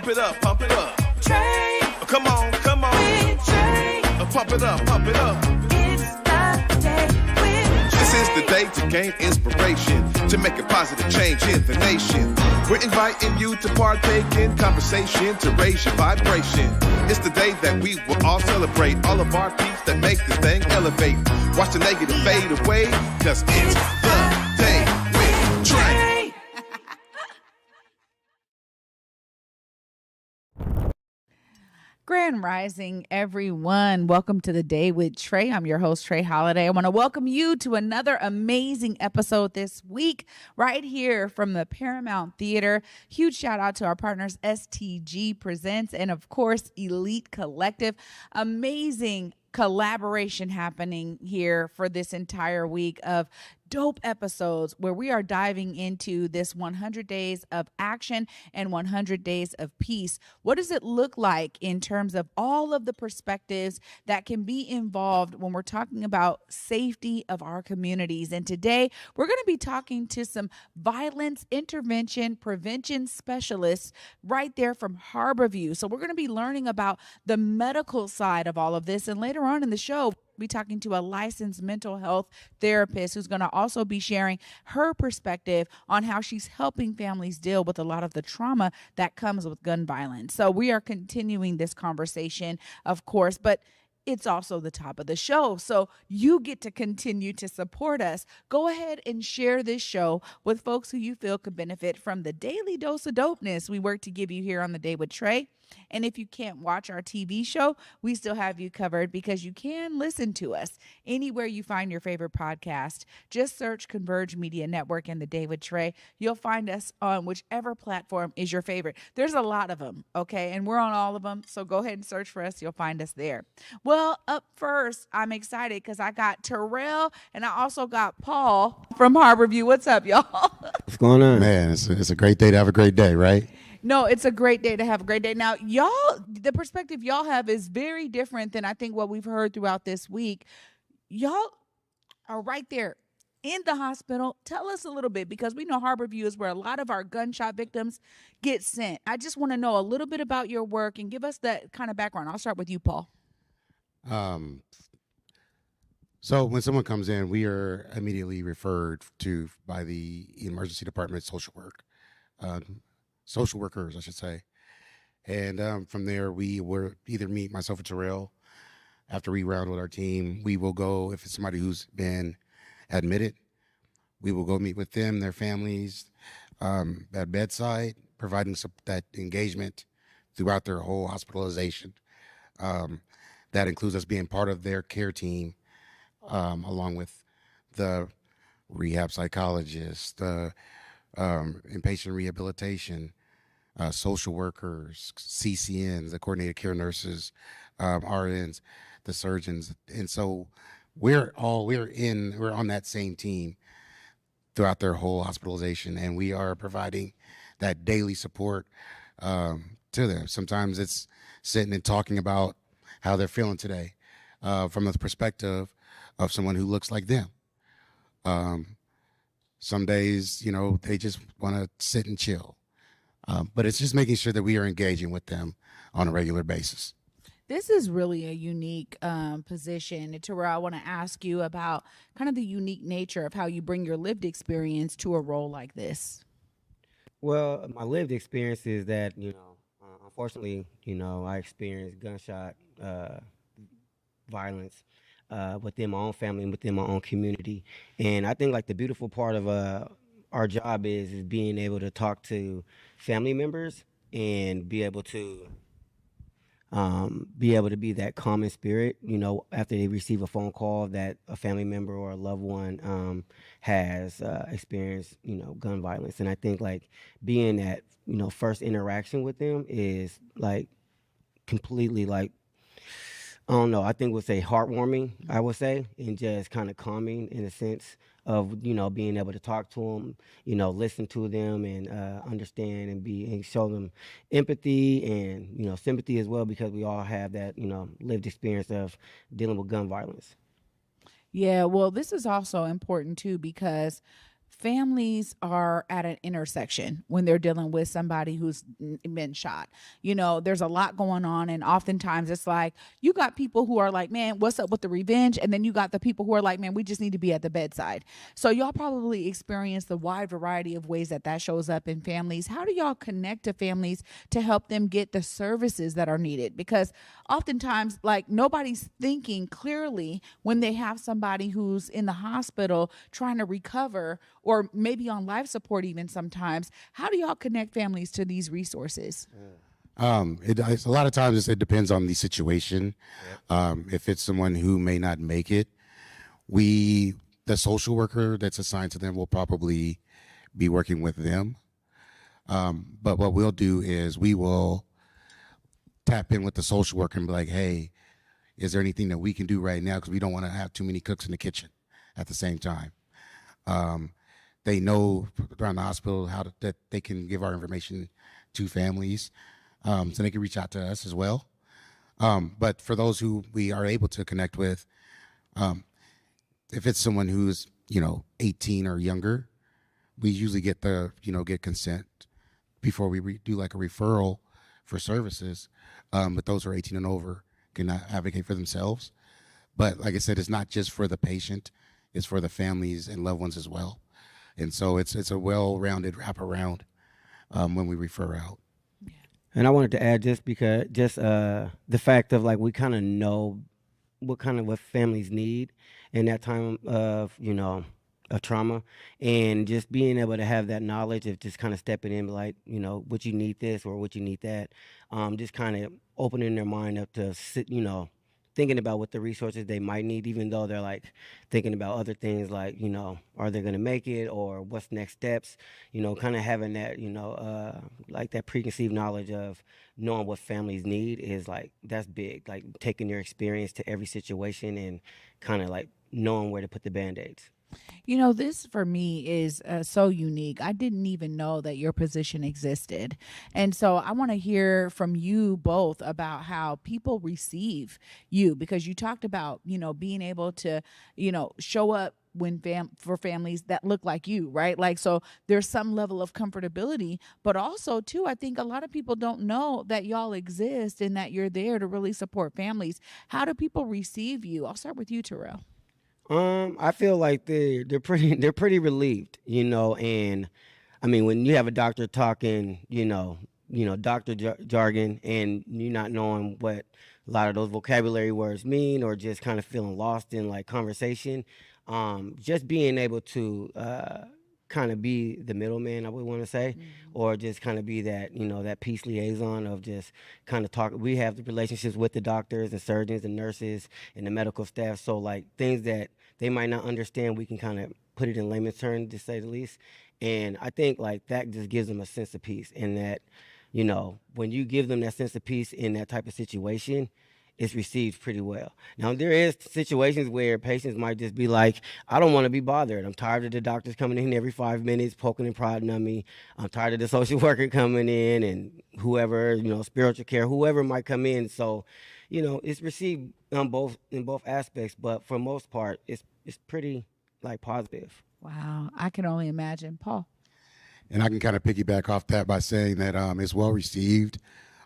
Pump it up, pump it up. Trae. Come on, come on. With Trae. Pump it up, pump it up. It's the day with This Trae. is the day to gain inspiration, to make a positive change in the nation. We're inviting you to partake in conversation, to raise your vibration. It's the day that we will all celebrate all of our peace that make this thing elevate. Watch the negative fade away, cause it's the day with Trae. Grand Rising, everyone. Welcome to the Day with Trae. I'm your host, Trae Holiday. I want to welcome you to another amazing episode this week, right here from the Paramount Theatre. Huge shout out to our partners, STG Presents, and of course, Elite Collective. Amazing collaboration happening here for this entire week of dope episodes where we are diving into this 100 days of action and 100 days of peace. What does it look like in terms of all of the perspectives that can be involved when we're talking about safety of our communities? And today we're going to be talking to some violence intervention prevention specialists right there from Harborview. So we're going to be learning about the medical side of all of this. And later on in the show, be talking to a licensed mental health therapist who's going to also be sharing her perspective on how she's helping families deal with a lot of the trauma that comes with gun violence. So we are continuing this conversation, of course, but it's also the top of the show. So you get to continue to support us. Go ahead and share this show with folks who you feel could benefit from the daily dose of dopeness we work to give you here on The Day with Trae. And if you can't watch our TV show, we still have you covered because you can listen to us anywhere you find your favorite podcast. Just search Converge Media Network and The Day with Trae. You'll find us on whichever platform is your favorite. There's a lot of them, okay? And we're on all of them. So go ahead and search for us. You'll find us there. Well, up first, I'm excited because I got Tarrell and I also got Paul from Harborview. What's up, y'all? What's going on? Man, it's a great day to have a great day, right? No, it's a great day to have a great day. Now, y'all, the perspective y'all have is very different than I think what we've heard throughout this week. Y'all are right there in the hospital. Tell us a little bit, because we know Harborview is where a lot of our gunshot victims get sent. I just want to know a little bit about your work and give us that kind of background. I'll start with you, Paul. So when someone comes in, we are immediately referred to by the emergency department social workers, I should say. And from there, we will either meet myself or Tarrell. After we round with our team, we will go, if it's somebody who's been admitted, we will go meet with them, their families, at bedside, providing that engagement throughout their whole hospitalization. That includes us being part of their care team, along with the rehab psychologist, inpatient rehabilitation, social workers, CCNs, the coordinated care nurses, RNs, the surgeons. And so we're on that same team throughout their whole hospitalization, and we are providing that daily support to them. Sometimes it's sitting and talking about how they're feeling today from the perspective of someone who looks like them. Some days, they just want to sit and chill. But it's just making sure that we are engaging with them on a regular basis. This is really a unique position. And Tarrell, I want to ask you about kind of the unique nature of how you bring your lived experience to a role like this. Well, my lived experience is that, unfortunately, I experienced gunshot violence within my own family and within my own community. And I think the beautiful part of our job is being able to talk to family members and be able to be that common spirit, after they receive a phone call that a family member or a loved one has experienced, gun violence. And I think being that, first interaction with them is completely I don't know, I think we'll say heartwarming, I would say, and just kind of calming in a sense of, being able to talk to them, listen to them and understand and show them empathy and, sympathy as well, because we all have that, lived experience of dealing with gun violence. Yeah, well, this is also important too, because families are at an intersection when they're dealing with somebody who's been shot. There's a lot going on, and oftentimes it's like you got people who are like, man, what's up with the revenge? And then you got the people who are like, man, we just need to be at the bedside. So y'all probably experience the wide variety of ways that shows up in families. How do y'all connect to families to help them get the services that are needed? Because oftentimes, like, nobody's thinking clearly when they have somebody who's in the hospital trying to recover, or maybe on life support even sometimes. How do y'all connect families to these resources? It's a lot of times it depends on the situation. If it's someone who may not make it, the social worker that's assigned to them will probably be working with them. But what we'll do is we will tap in with the social worker and be like, hey, is there anything that we can do right now? Because we don't want to have too many cooks in the kitchen at the same time. They know around the hospital that they can give our information to families, so they can reach out to us as well. But for those who we are able to connect with, if it's someone who's 18 or younger, we usually get consent before we do like a referral for services. But those who are 18 and over can advocate for themselves. But like I said, it's not just for the patient; it's for the families and loved ones as well. And so it's a well-rounded wraparound when we refer out. And I wanted to add the fact of like we kind of know what families need in that time of a trauma, and just being able to have that knowledge of just kind of stepping in, like would you need this or would you need that, just kind of opening their mind up to sit, thinking about what the resources they might need, even though they're like thinking about other things like, are they going to make it, or what's next steps, kind of having that, like that preconceived knowledge of knowing what families need is like, that's big, like taking your experience to every situation and kind of like knowing where to put the Band-Aids. This for me is so unique. I didn't even know that your position existed. And so I want to hear from you both about how people receive you, because you talked about, being able to, show up for families that look like you, right? Like, so there's some level of comfortability, but also too, I think a lot of people don't know that y'all exist and that you're there to really support families. How do people receive you? I'll start with you, Tarrell. I feel like they're pretty relieved, and I mean, when you have a doctor talking, doctor jargon, and you not knowing what a lot of those vocabulary words mean, or just kind of feeling lost in like conversation, just being able to kind of be the middleman, I would want to say, or just kind of be that, that peace liaison of just kind of talk. We have the relationships with the doctors and surgeons and nurses and the medical staff. So like things that they might not understand, we can kind of put it in layman's terms, to say the least. And I think like that just gives them a sense of peace, and that, when you give them that sense of peace in that type of situation, it's received pretty well. Now, there is situations where patients might just be like, I don't want to be bothered. I'm tired of the doctors coming in every 5 minutes, poking and prodding on me. I'm tired of the social worker coming in, and whoever, spiritual care, whoever might come in. So, it's received in both aspects, but for most part, it's pretty like positive. Wow. I can only imagine. Paul. And I can kind of piggyback off that by saying that it's well received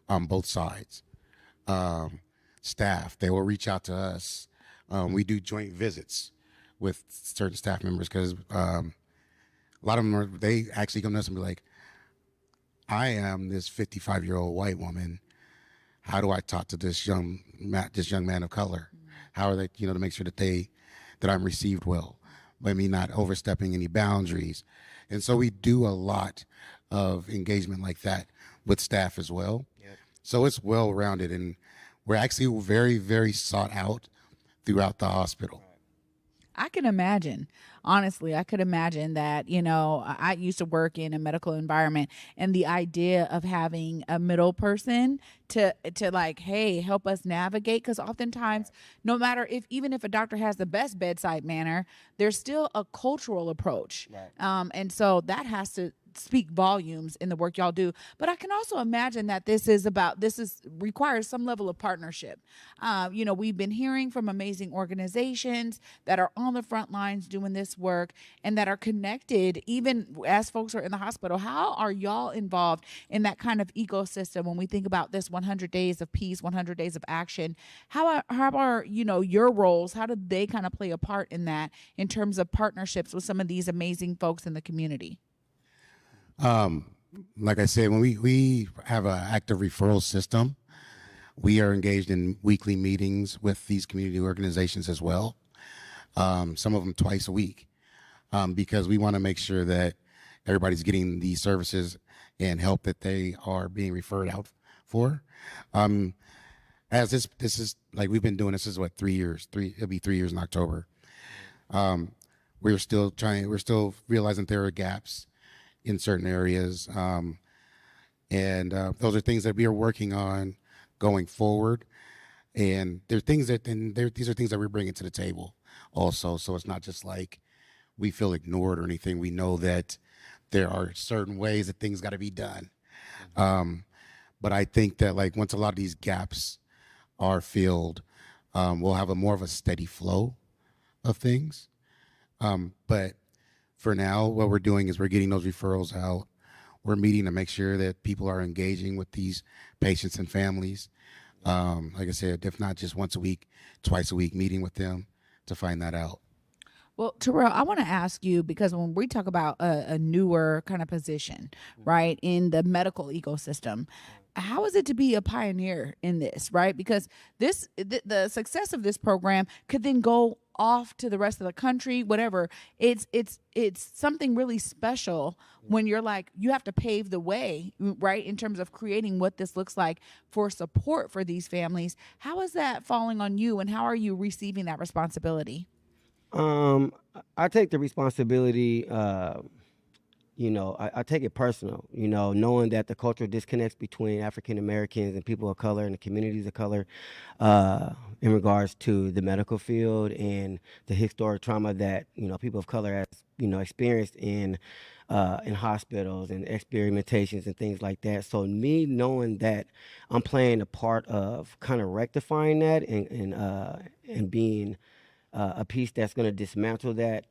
on both sides. Staff, they will reach out to us. We do joint visits with certain staff members, because a lot of them they actually come to us and be like, I am this 55-year-old white woman. How do I talk to this young man of color? How are they, to make sure that I'm received well, by me not overstepping any boundaries. And so we do a lot of engagement like that with staff as well. Yep. So it's well-rounded, and we're actually very, very sought out throughout the hospital. I can imagine. Honestly, I could imagine that, I used to work in a medical environment, and the idea of having a middle person to like, hey, help us navigate. Because oftentimes, no matter even if a doctor has the best bedside manner, there's still a cultural approach. Right. And so that has to speak volumes in the work y'all do. But I can also imagine that requires some level of partnership. We've been hearing from amazing organizations that are on the front lines doing this work and that are connected even as folks are in the hospital. How are y'all involved in that kind of ecosystem when we think about this 100 days of peace, 100 days of action? How are your roles? How do they kind of play a part in that in terms of partnerships with some of these amazing folks in the community? Like I said, when we have an active referral system, we are engaged in weekly meetings with these community organizations as well. Some of them twice a week, because we want to make sure that everybody's getting the services and help that they are being referred out for. As this is like, we've been doing this is what, 3 years. It'll be 3 years in October. We're still realizing there are gaps in certain areas. And those are things that we are working on going forward. And these are things that we're bringing to the table also. So it's not just like we feel ignored or anything. We know that there are certain ways that things got to be done. But I think that like once a lot of these gaps are filled, we'll have more of a steady flow of things. But for now, what we're doing is we're getting those referrals out. We're meeting to make sure that people are engaging with these patients and families. Like I said, if not just once a week, twice a week, meeting with them to find that out. Well, Tarrell, I want to ask you, because when we talk about a newer kind of position, right, in the medical ecosystem, how is it to be a pioneer in this, right? Because the success of this program could then go off to the rest of the country, whatever. It's something really special when you're like, you have to pave the way, right, in terms of creating what this looks like for support for these families. How is that falling on you, and how are you receiving that responsibility? I take the responsibility, I take it personal, knowing that the cultural disconnects between African Americans and people of color and the communities of color in regards to the medical field and the historic trauma that, people of color has, experienced in hospitals and experimentations and things like that. So me knowing that I'm playing a part of kind of rectifying that and being a piece that's going to dismantle that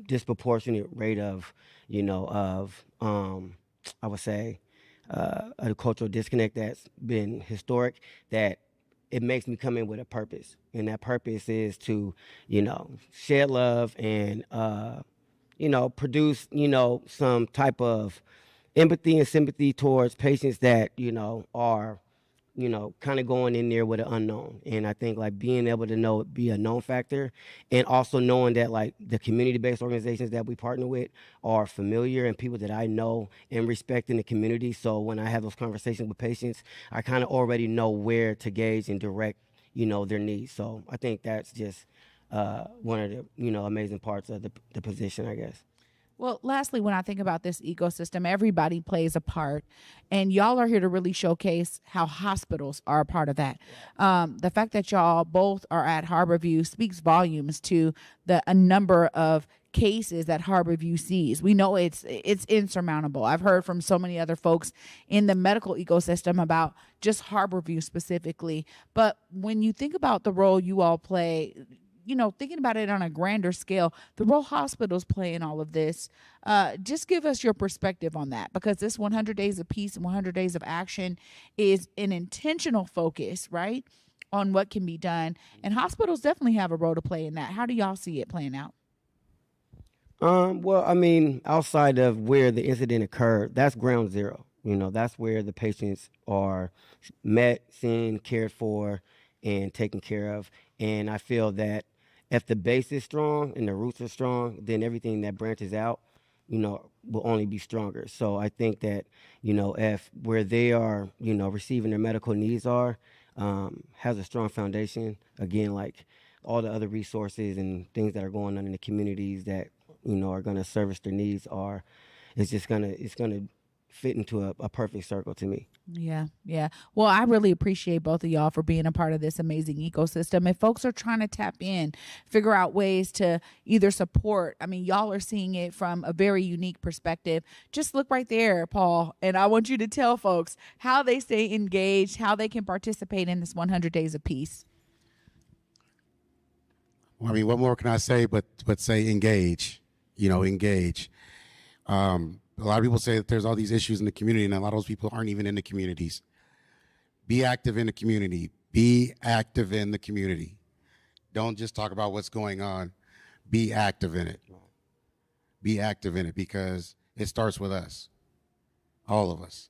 disproportionate rate of, I would say, a cultural disconnect that's been historic, that it makes me come in with a purpose. And that purpose is to, shed love and, produce, some type of empathy and sympathy towards patients that, are kind of going in there with an unknown. And I think like being able to be a known factor, and also knowing that like the community-based organizations that we partner with are familiar and people that I know and respect in the community. So when I have those conversations with patients, I kind of already know where to gauge and direct, their needs. So I think that's just one of the, amazing parts of the position, I guess. Well, lastly, when I think about this ecosystem, everybody plays a part, and y'all are here to really showcase how hospitals are a part of that. The fact that y'all both are at Harborview speaks volumes to a number of cases that Harborview sees. We know it's insurmountable. I've heard from so many other folks in the medical ecosystem about just Harborview specifically. But when you think about the role you all play, thinking about it on a grander scale, the role hospitals play in all of this, just give us your perspective on that, because this 100 days of peace and 100 days of action is an intentional focus, right, on what can be done. And hospitals definitely have a role to play in that. How do y'all see it playing out? Well, I mean, outside of where the incident occurred, that's ground zero. That's where the patients are met, seen, cared for, and taken care of. And I feel that if the base is strong and the roots are strong, then everything that branches out, will only be stronger. So I think that, if where they are, receiving their medical needs are, has a strong foundation, again, like all the other resources and things that are going on in the communities that, are going to service their needs it's going to fit into a perfect circle to me. Yeah, yeah. Well, I really appreciate both of y'all for being a part of this amazing ecosystem. If folks are trying to tap in, figure out ways to either support, I mean, y'all are seeing it from a very unique perspective. Just look right there, Paul, and I want you to tell folks how they stay engaged, how they can participate in this 100 Days of Peace. Well, I mean, what more can I say but say engage, engage. A lot of people say that there's all these issues in the community, and a lot of those people aren't even in the communities. Be active in the community. Be active in the community. Don't just talk about what's going on. Be active in it. Be active in it, because it starts with us, all of us.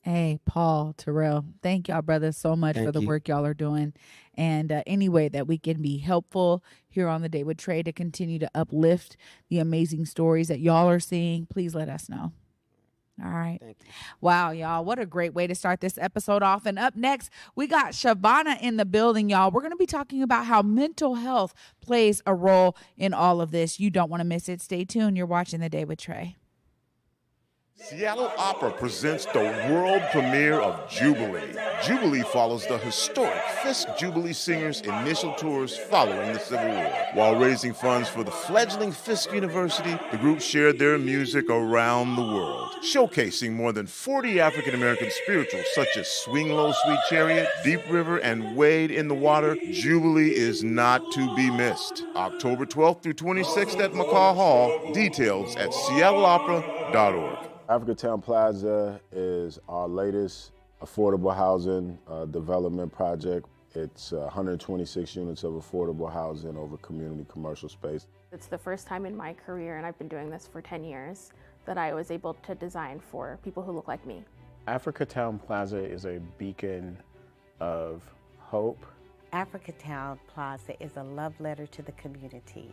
Hey, Paul, Tarrell, thank y'all, brothers, so much for the work y'all are doing. And any way that we can be helpful here on The Day with Trae to continue to uplift the amazing stories that y'all are seeing, please let us know. All right. Thank you. Wow, y'all. What a great way to start this episode off. And up next, we got Chevonna in the building, y'all. We're going to be talking about how mental health plays a role in all of this. You don't want to miss it. Stay tuned. You're watching The Day with Trae. Seattle Opera presents the world premiere of Jubilee. Jubilee follows the historic Fisk Jubilee Singers' initial tours following the Civil War. While raising funds for the fledgling Fisk University, the group shared their music around the world, showcasing more than 40 African-American spirituals such as Swing Low, Sweet Chariot, Deep River, and Wade in the Water. Jubilee is not to be missed. October 12th through 26th at McCaw Hall. Details at seattleopera.org. Africatown Plaza is our latest affordable housing development project. It's 126 units of affordable housing over community commercial space. It's the first time in my career, and I've been doing this for 10 years, that I was able to design for people who look like me. Africatown Plaza is a beacon of hope. Africatown Plaza is a love letter to the community.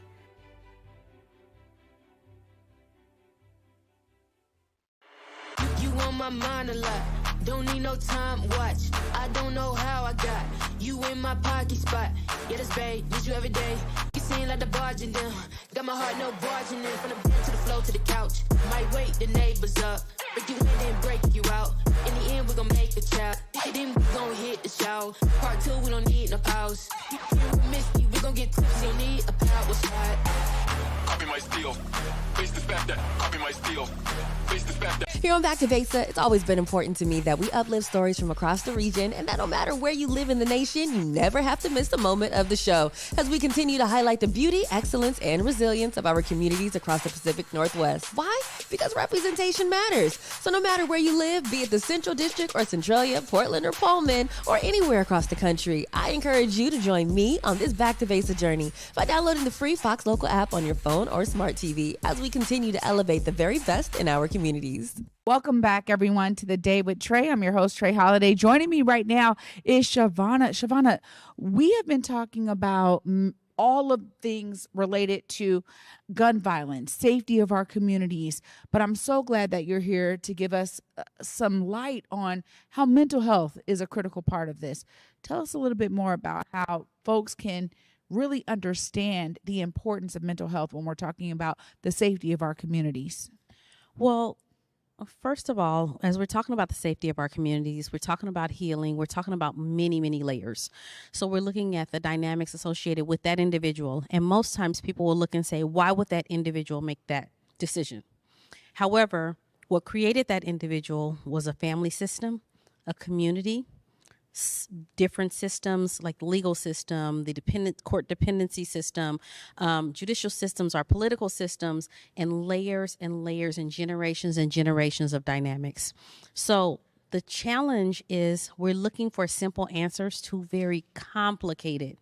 You on my mind a lot, don't need no time watch. I don't know how I got you in my pocket spot. Yeah, that's babe, need you every day. You seem like the barging down, got my heart no barging in. From the bed to the floor to the couch, might wake the neighbors up, break you in and break you out. In the end, we gon' make a child, then we gon' hit the shower. Part 2, we don't need no pause. You miss me, we gon' get tipsy, don't need a power slide. Copy my steel, face the fact that, copy my steel, face the fact that. Here on Back to Vesa, it's always been important to me that we uplift stories from across the region, and that no matter where you live in the nation, you never have to miss a moment of the show as we continue to highlight the beauty, excellence, and resilience of our communities across the Pacific Northwest. Why? Because representation matters. So no matter where you live, be it the Central District or Centralia, Portland or Pullman, or anywhere across the country, I encourage you to join me on this Back to Vesa journey by downloading the free Fox Local app on your phone or smart TV as we continue to elevate the very best in our communities. Welcome back, everyone, to The Day with Trae. I'm your host, Trae Holiday. Joining me right now is Chevonna. Chevonna, we have been talking about all of things related to gun violence, safety of our communities, but I'm so glad that you're here to give us some light on how mental health is a critical part of this. Tell us a little bit more about how folks can really understand the importance of mental health when we're talking about the safety of our communities. Well, first of all, as we're talking about the safety of our communities, we're talking about healing, we're talking about many, many layers. So we're looking at the dynamics associated with that individual. And most times people will look and say, why would that individual make that decision? However, what created that individual was a family system, a community, different systems like the legal system, the court dependency system, judicial systems, our political systems, and layers and generations of dynamics. So the challenge is we're looking for simple answers to very complicated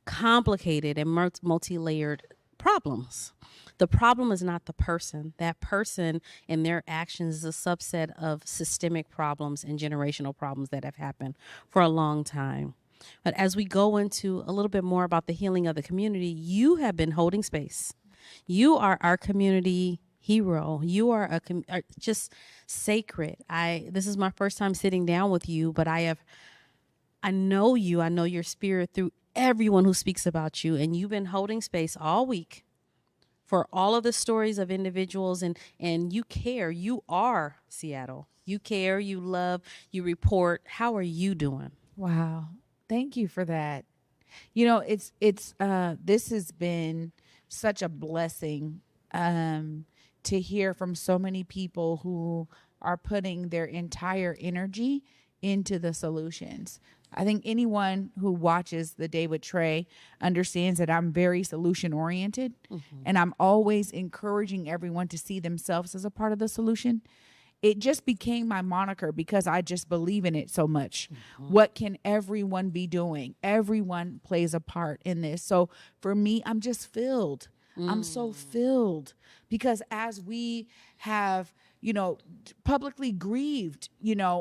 and multi-layered problems. The problem is not the person. That person and their actions is a subset of systemic problems and generational problems that have happened for a long time. But as we go into a little bit more about the healing of the community, you have been holding space. You are our community hero. You are just sacred. This is my first time sitting down with you, but I know you. I know your spirit through everyone who speaks about you, and you've been holding space all week for all of the stories of individuals, and you care. You are Seattle. You care, you love, you report. How are you doing? Wow. Thank you for that. You know, this has been such a blessing to hear from so many people who are putting their entire energy into the solutions. I think anyone who watches The Day with Trae understands that I'm very solution oriented, and I'm always encouraging everyone to see themselves as a part of the solution. It just became my moniker because I just believe in it so much. What can everyone be doing? Everyone plays a part in this. So for me, I'm just filled. I'm so filled because as we have, publicly grieved,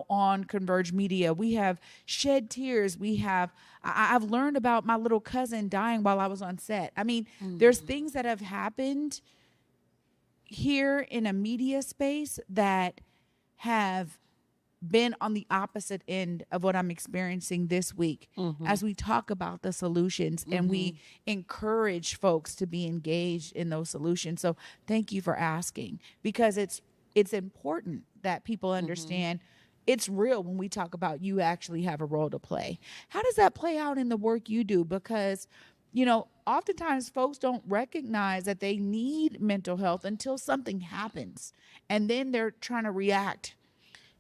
on Converge Media, we have shed tears. I've learned about my little cousin dying while I was on set. I mean, there's things that have happened here in a media space that have been on the opposite end of what I'm experiencing this week as we talk about the solutions and we encourage folks to be engaged in those solutions. So thank you for asking, because it's important that people understand it's real when we talk about you actually have a role to play. How does that play out in the work you do? Because oftentimes folks don't recognize that they need mental health until something happens, and then they're trying to react.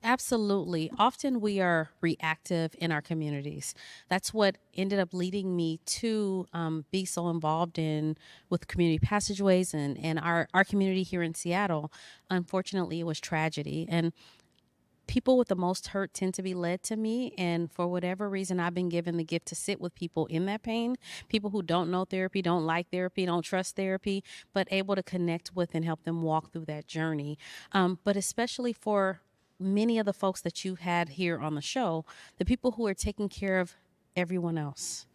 Absolutely. Often we are reactive in our communities. That's what ended up leading me to be so involved with community passageways and our community here in Seattle. Unfortunately, it was tragedy. And people with the most hurt tend to be led to me. And for whatever reason, I've been given the gift to sit with people in that pain, people who don't know therapy, don't like therapy, don't trust therapy, but able to connect with and help them walk through that journey. But especially for many of the folks that you had here on the show, the people who are taking care of everyone else,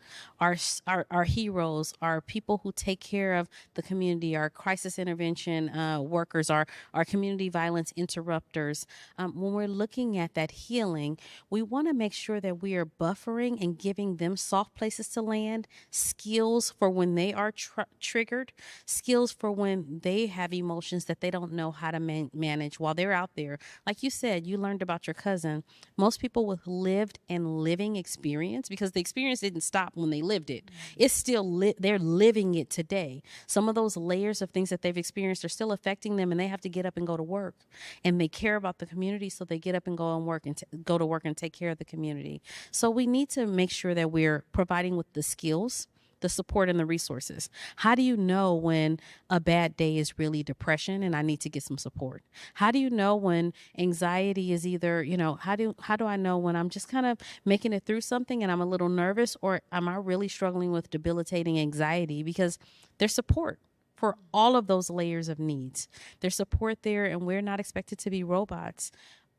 our heroes, our people who take care of the community, our crisis intervention workers, our community violence interrupters. When we're looking at that healing, we want to make sure that we are buffering and giving them soft places to land, skills for when they are triggered, skills for when they have emotions that they don't know how to manage while they're out there. Like you said, you learned about your cousin. Most people with lived and living experience, because the experience didn't stop when they lived it. It's still they're living it today. Some of those layers of things that they've experienced are still affecting them, and they have to get up and go to work. And they care about the community, so they get up and go and work and go to work and take care of the community. So we need to make sure that we're providing with the skills, the support, and the resources. How do you know when a bad day is really depression and I need to get some support? How do you know when anxiety is either, how do I know when I'm just kind of making it through something and I'm a little nervous, or am I really struggling with debilitating anxiety? Because there's support for all of those layers of needs. There's support there, and we're not expected to be robots.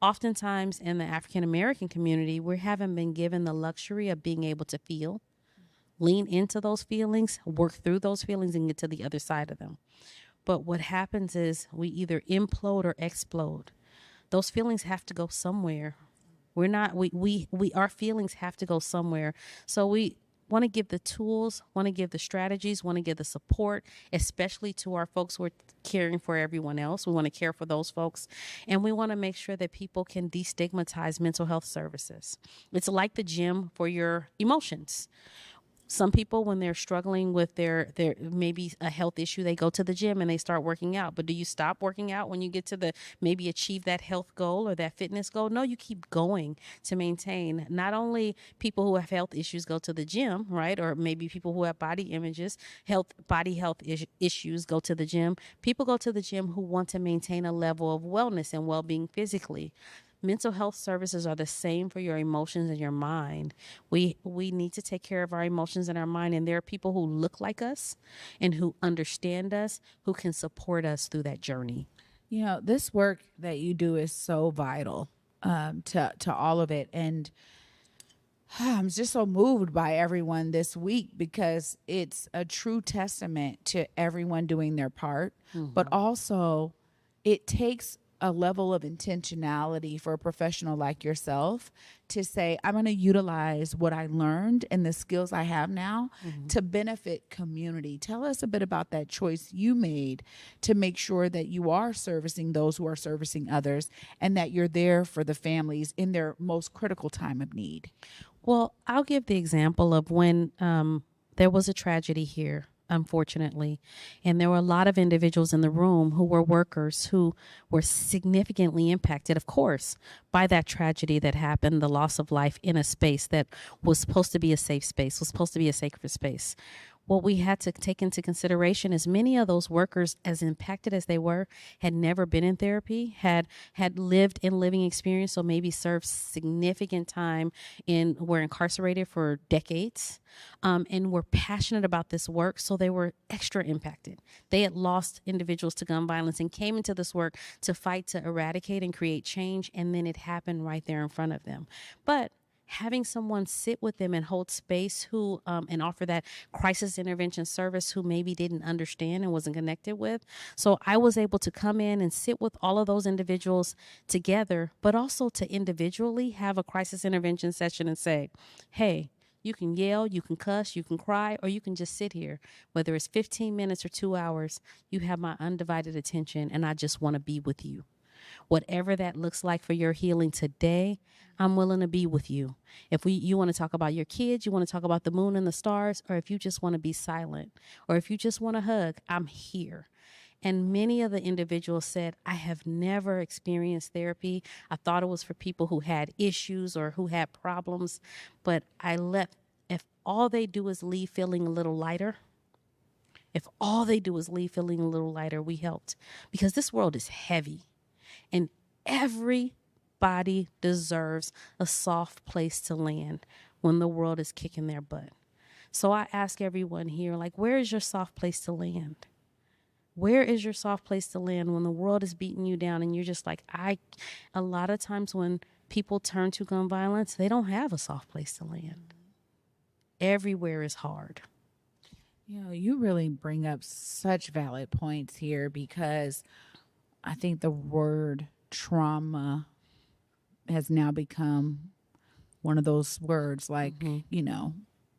Oftentimes in the African American community, we haven't been given the luxury of being able to feel, lean into those feelings, work through those feelings, and get to the other side of them. But what happens is we either implode or explode. Those feelings have to go somewhere. Our feelings have to go somewhere. So we want to give the tools, want to give the strategies, want to give the support, especially to our folks who are caring for everyone else. We want to care for those folks. And we want to make sure that people can destigmatize mental health services. It's like the gym for your emotions. Some people, when they're struggling with their maybe a health issue, they go to the gym and they start working out. But do you stop working out when you get to maybe achieve that health goal or that fitness goal? No, you keep going to maintain. Not only people who have health issues go to the gym, right? Or maybe people who have body health issues go to the gym. People go to the gym who want to maintain a level of wellness and well-being physically. Mental health services are the same for your emotions and your mind. We need to take care of our emotions and our mind, and there are people who look like us and who understand us, who can support us through that journey. This work that you do is so vital to all of it, and I'm just so moved by everyone this week because it's a true testament to everyone doing their part, but also it takes a level of intentionality for a professional like yourself to say, I'm going to utilize what I learned and the skills I have now to benefit community. Tell us a bit about that choice you made to make sure that you are servicing those who are servicing others and that you're there for the families in their most critical time of need. Well, I'll give the example of when there was a tragedy here, unfortunately, and there were a lot of individuals in the room who were workers who were significantly impacted, of course, by that tragedy that happened, the loss of life in a space that was supposed to be a safe space, was supposed to be a sacred space. What we had to take into consideration is many of those workers, as impacted as they were, had never been in therapy, had lived in living experience, so maybe served significant time were incarcerated for decades, and were passionate about this work, so they were extra impacted. They had lost individuals to gun violence and came into this work to fight to eradicate and create change, and then it happened right there in front of them. But having someone sit with them and hold space who and offer that crisis intervention service who maybe didn't understand and wasn't connected with. So I was able to come in and sit with all of those individuals together, but also to individually have a crisis intervention session and say, hey, you can yell, you can cuss, you can cry, or you can just sit here. Whether it's 15 minutes or 2 hours, you have my undivided attention, and I just want to be with you. Whatever that looks like for your healing today, I'm willing to be with you. If you want to talk about your kids, you want to talk about the moon and the stars, or if you just want to be silent, or if you just want to hug, I'm here. And many of the individuals said, I have never experienced therapy. I thought it was for people who had issues or who had problems, but if all they do is leave feeling a little lighter, we helped. Because this world is heavy. And everybody deserves a soft place to land when the world is kicking their butt. So I ask everyone here, where is your soft place to land? Where is your soft place to land when the world is beating you down and you're just a lot of times when people turn to gun violence, they don't have a soft place to land. Everywhere is hard. You really bring up such valid points here because I think the word trauma has now become one of those words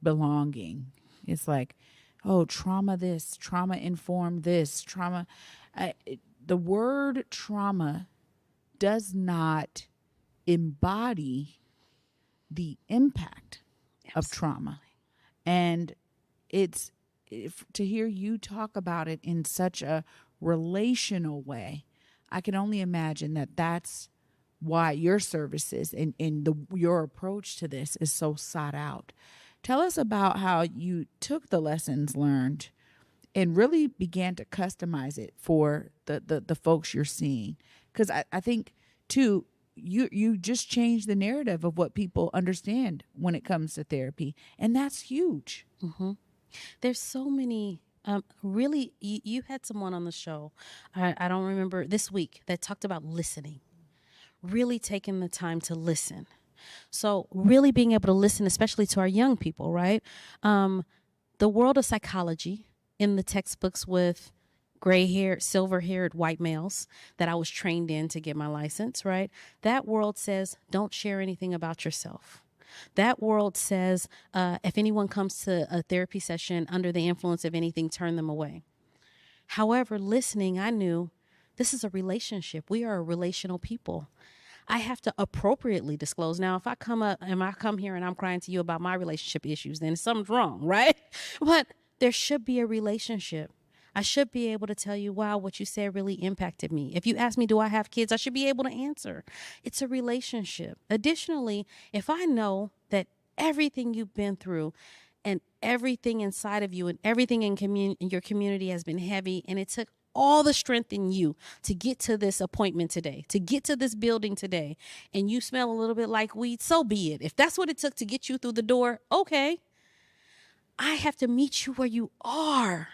belonging. It's trauma this, trauma informed this, trauma. The word trauma does not embody the impact of trauma. And to hear you talk about it in such a relational way, I can only imagine that that's why your services and your approach to this is so sought out. Tell us about how you took the lessons learned and really began to customize it for the folks you're seeing. Because I think, too, you just changed the narrative of what people understand when it comes to therapy. And that's huge. Mm-hmm. There's so many... really, you had someone on the show, I don't remember, this week that talked about listening, really taking the time to listen. So really being able to listen, especially to our young people, right? The world of psychology in the textbooks with gray-haired, silver-haired white males that I was trained in to get my license, right? That world says, don't share anything about yourself. That world says, if anyone comes to a therapy session under the influence of anything, turn them away. However, listening, I knew this is a relationship. We are a relational people. I have to appropriately disclose. Now, if I come here and I'm crying to you about my relationship issues, then something's wrong, right? But there should be a relationship. I should be able to tell you, wow, what you said really impacted me. If you ask me, do I have kids? I should be able to answer. It's a relationship. Additionally, if I know that everything you've been through and everything inside of you and everything in your community has been heavy, and it took all the strength in you to get to this appointment today, to get to this building today, and you smell a little bit like weed, so be it. If that's what it took to get you through the door, okay. I have to meet you where you are.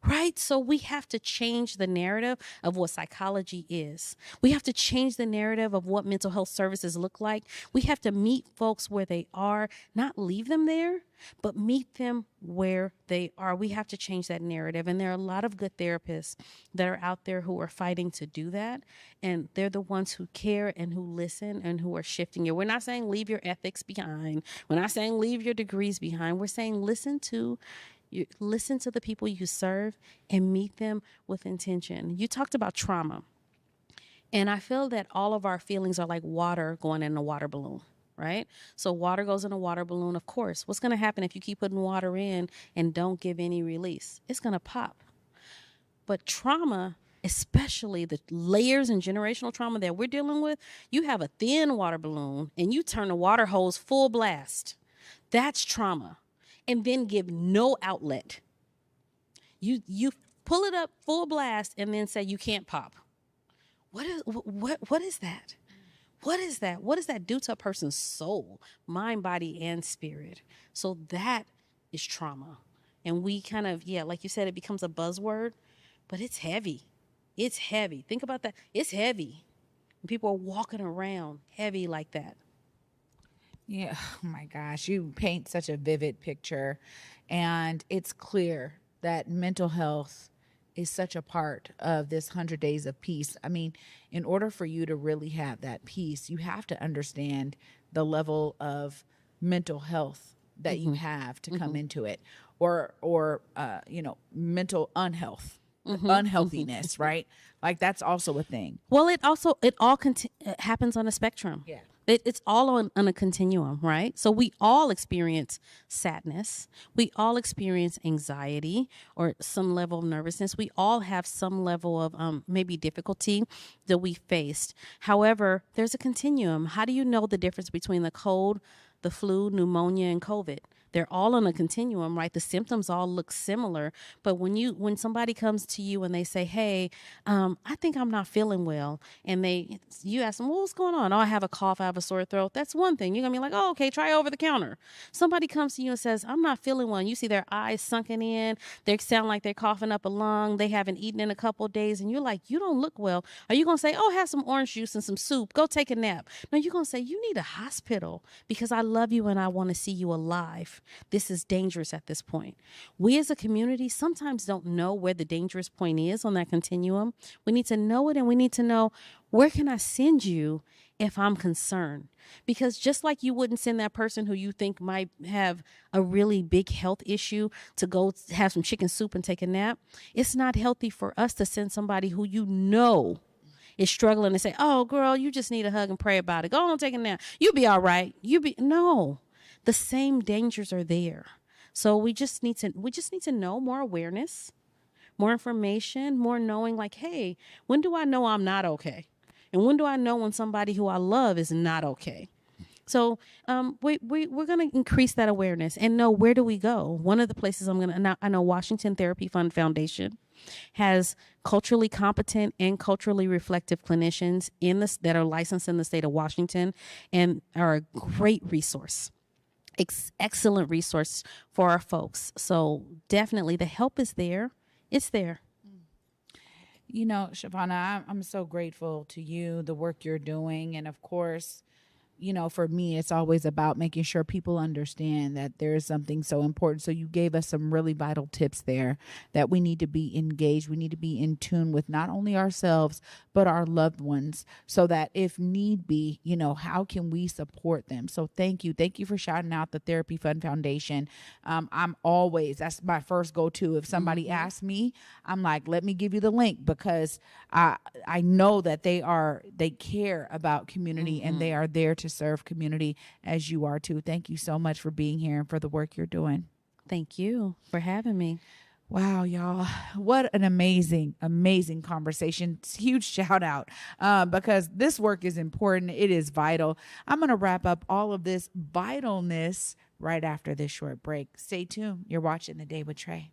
right? So we have to change the narrative of what psychology is. We have to change the narrative of what mental health services look like. We have to meet folks where they are, not leave them there, but meet them where they are. We have to change that narrative. And there are a lot of good therapists that are out there who are fighting to do that. And they're the ones who care and who listen and who are shifting you. We're not saying leave your ethics behind. We're not saying leave your degrees behind. We're saying listen to the people you serve and meet them with intention. You talked about trauma. And I feel that all of our feelings are like water going in a water balloon, right? So water goes in a water balloon, of course. What's going to happen if you keep putting water in and don't give any release? It's going to pop. But trauma, especially the layers and generational trauma that we're dealing with, you have a thin water balloon and you turn the water hose full blast. That's trauma. And then give no outlet. You pull it up full blast and then say you can't pop. What is that? What is that? What does that do to a person's soul, mind, body, and spirit? So that is trauma. And we kind of, like you said, it becomes a buzzword, but it's heavy. It's heavy. Think about that. It's heavy. People are walking around heavy like that. Yeah, oh my gosh, you paint such a vivid picture, and it's clear that mental health is such a part of this 100 days of peace. I mean, in order for you to really have that peace, you have to understand the level of mental health that you have to come into it, or mental unhealthiness, right? Like that's also a thing. Well, it all happens on a spectrum. Yeah. It's all on a continuum, right? So we all experience sadness. We all experience anxiety or some level of nervousness. We all have some level of maybe difficulty that we faced. However, there's a continuum. How do you know the difference between the cold, the flu, pneumonia, and COVID? They're all on a continuum, right? The symptoms all look similar. But when somebody comes to you and they say, hey, I think I'm not feeling well. And you ask them, well, what's going on? Oh, I have a cough. I have a sore throat. That's one thing. You're going to be like, oh, okay, try over the counter. Somebody comes to you and says, I'm not feeling well. And you see their eyes sunken in. They sound like they're coughing up a lung. They haven't eaten in a couple of days. And you're like, you don't look well. Are you going to say, oh, have some orange juice and some soup. Go take a nap. No, you're going to say, you need a hospital because I love you and I want to see you alive. This is dangerous at this point. We as a community sometimes don't know where the dangerous point is on that continuum. We need to know it, and we need to know, where can I send you if I'm concerned? Because just like you wouldn't send that person who you think might have a really big health issue to go have some chicken soup and take a nap, it's not healthy for us to send somebody who you know is struggling and say, oh, girl, you just need a hug and pray about it. Go on, take a nap. You'll be all right. No. The same dangers are there. So we just need to know more awareness, more information, more knowing like, hey, when do I know I'm not okay? And when do I know when somebody who I love is not okay? So we're going to increase that awareness and know, where do we go? One of the places I know Washington Therapy Fund Foundation has culturally competent and culturally reflective clinicians that are licensed in the state of Washington and are a great resource. Excellent resource for our folks. So definitely the help is there. It's there. You know, Chevonna, I'm so grateful to you, the work you're doing. And of course, you know, for me, it's always about making sure people understand that there is something so important. So you gave us some really vital tips there that we need to be engaged. We need to be in tune with not only ourselves, but our loved ones, so that if need be, you know, how can we support them? So thank you. Thank you for shouting out the Therapy Fund Foundation. That's my first go-to. If somebody asks me, I'm like, let me give you the link, because I know that they care about community and they are there to serve community, as you are too. Thank you so much for being here and for the work you're doing. Thank you for having me. Wow, y'all. What an amazing, amazing conversation. Huge shout out because this work is important. It is vital. I'm going to wrap up all of this vitalness right after this short break. Stay tuned. You're watching The Day with Trae.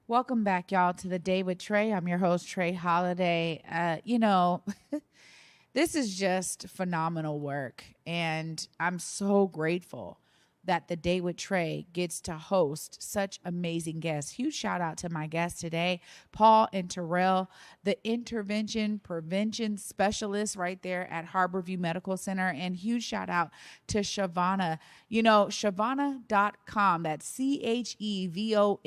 Welcome back, y'all, to the Day with Trae. I'm your host, Trae Holiday. This is just phenomenal work, and I'm so grateful that the Day with Trae gets to host such amazing guests. Huge shout out to my guests today, Paul and Tarrell, the intervention prevention specialists right there at Harborview Medical Center. And huge shout out to Chevonna. Chevonna.com. That's CHEVONNA.com.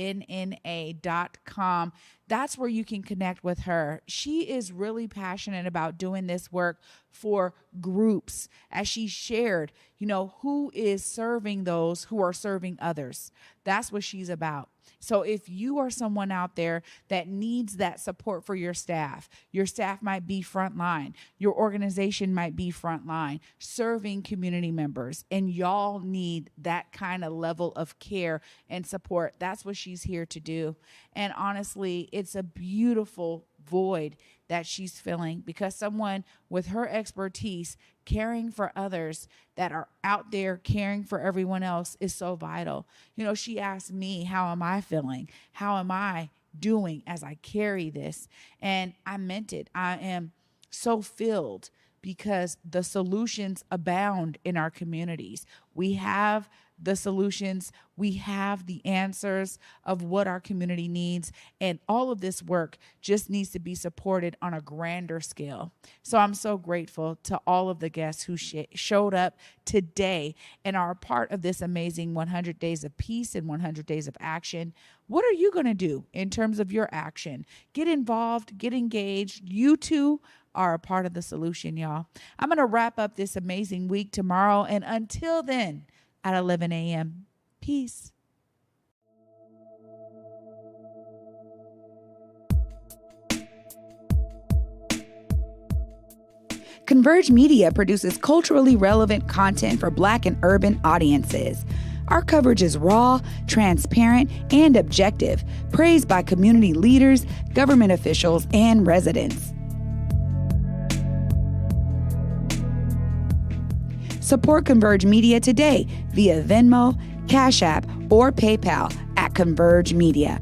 That's where you can connect with her. She is really passionate about doing this work for groups, as she shared, who is serving those who are serving others. That's what she's about. So if you are someone out there that needs that support for your staff might be frontline, your organization might be frontline, serving community members, and y'all need that kind of level of care and support. That's what she's here to do. And honestly, it's a beautiful void that she's filling, because someone with her expertise caring for others that are out there caring for everyone else is so vital. She asked me, how am I feeling? How am I doing as I carry this? And I meant it. I am so filled, because the solutions abound in our communities. We have the solutions, we have the answers of what our community needs, and all of this work just needs to be supported on a grander scale. So I'm so grateful to all of the guests who showed up today and are a part of this amazing 100 Days of Peace and 100 Days of Action. What are you going to do in terms of your action? Get involved, get engaged. You too are a part of the solution, y'all. I'm going to wrap up this amazing week tomorrow, and until then, at 11 a.m. Peace. Converge Media produces culturally relevant content for Black and urban audiences. Our coverage is raw, transparent, and objective, praised by community leaders, government officials, and residents. Support Converge Media today via Venmo, Cash App, or PayPal at Converge Media.